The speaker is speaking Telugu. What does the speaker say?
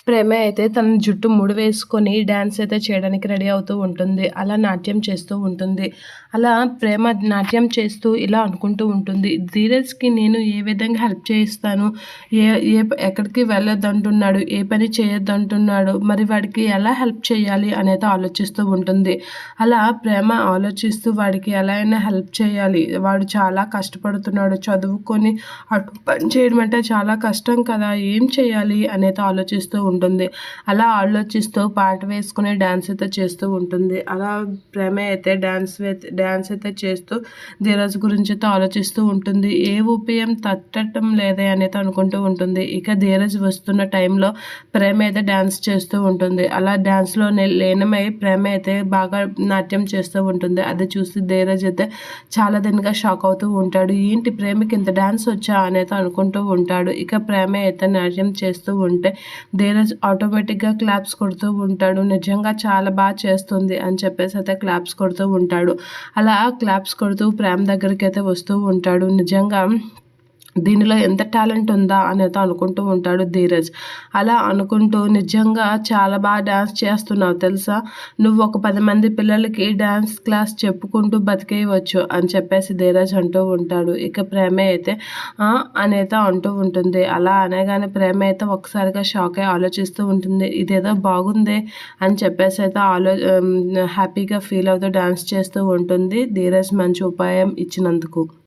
ప్రేమ అయితే తన జుట్టు ముడి వేసుకొని డాన్స్ అయితే చేయడానికి రెడీ అవుతూ ఉంటుంది. అలా నాట్యం చేస్తూ ఉంటుంది. అలా ప్రేమ నాట్యం చేస్తూ ఇలా అనుకుంటూ ఉంటుంది. ధీరజ్‌కి నేను ఏ విధంగా హెల్ప్ చేయిస్తాను? ఏ ఏ ఎక్కడికి వెళ్ళొద్దంటున్నాడు? ఏ పని చేయొద్దంటున్నాడు? మరి వాడికి ఎలా హెల్ప్ చేయాలి? అనేది ఆలోచిస్తూ ఉంటుంది. అలా ప్రేమ ఆలోచిస్తూ వాడికి ఎలా అయినా హెల్ప్ చేయాలి. వాడు చాలా కష్టపడుతున్నాడు. చదువుకొని అటు పని చేయడం అంటే చాలా కష్టం కదా! ఏం చేయాలి? అనేది ఆలోచిస్తూ ఉంటుంది. అలా ఆలోచిస్తూ పాట వేసుకొని డాన్స్ అయితే చేస్తూ ఉంటుంది. అలా ప్రేమ అయితే డాన్స్ అయితే చేస్తూ ధీరజ్ గురించి అయితే ఆలోచిస్తూ ఉంటుంది. ఏ ఊపియం తట్టటం లేదే అనేది అనుకుంటూ ఉంటుంది. ఇక ధీరజ్ వస్తున్న టైంలో ప్రేమ అయితే డాన్స్ చేస్తూ ఉంటుంది. అలా డాన్స్‌లో లీనమై ప్రేమ అయితే బాగా నాట్యం చేస్తూ ఉంటుంది. అది చూసి ధీరజ్ అయితే చాలా దీనిగా షాక్ అవుతూ ఉంటాడు. ఏంటి ప్రేమకి ఇంత డాన్స్ వచ్చా అనేది అనుకుంటూ ఉంటాడు. ఇక ప్రేమ అయితే నాట్యం చేస్తూ ఉంటే ధీరజ్ ఆటోమేటిక్‌గా క్లాప్స్ కొడుతూ ఉంటాడు. నిజంగా చాలా చేస్తుంది అని చెప్పేసి అయితే క్లాప్స్ కొడుతూ ఉంటాడు. అలా క్లాప్స్ కొడుతూ ప్రేమ దగ్గరికైతే వస్తూ ఉంటాడు. నిజంగా దీనిలో ఎంత టాలెంట్ ఉందా అనేది అనుకుంటూ ఉంటాడు ధీరజ్. అలా అనుకుంటూ నిజంగా చాలా డాన్స్ చేస్తున్నావు తెలుసా? నువ్వు ఒక 10 మంది పిల్లలకి డాన్స్ క్లాస్ చెప్పుకుంటూ బతికేయవచ్చు అని చెప్పేసి ధీరజ్ అంటూ ఉంటాడు. ఇక ప్రేమ అయితే అనైతే అంటూ ఉంటుంది. అలా అనగానే ప్రేమ అయితే ఒక్కసారిగా షాక్ అయ్యి ఆలోచిస్తూ ఉంటుంది. ఇదేదో బాగుందే అని చెప్పేసి అయితే హ్యాపీగా ఫీల్ అవుతూ డాన్స్ చేస్తూ ఉంటుంది ధీరజ్ మంచి ఉపాయం ఇచ్చినందుకు.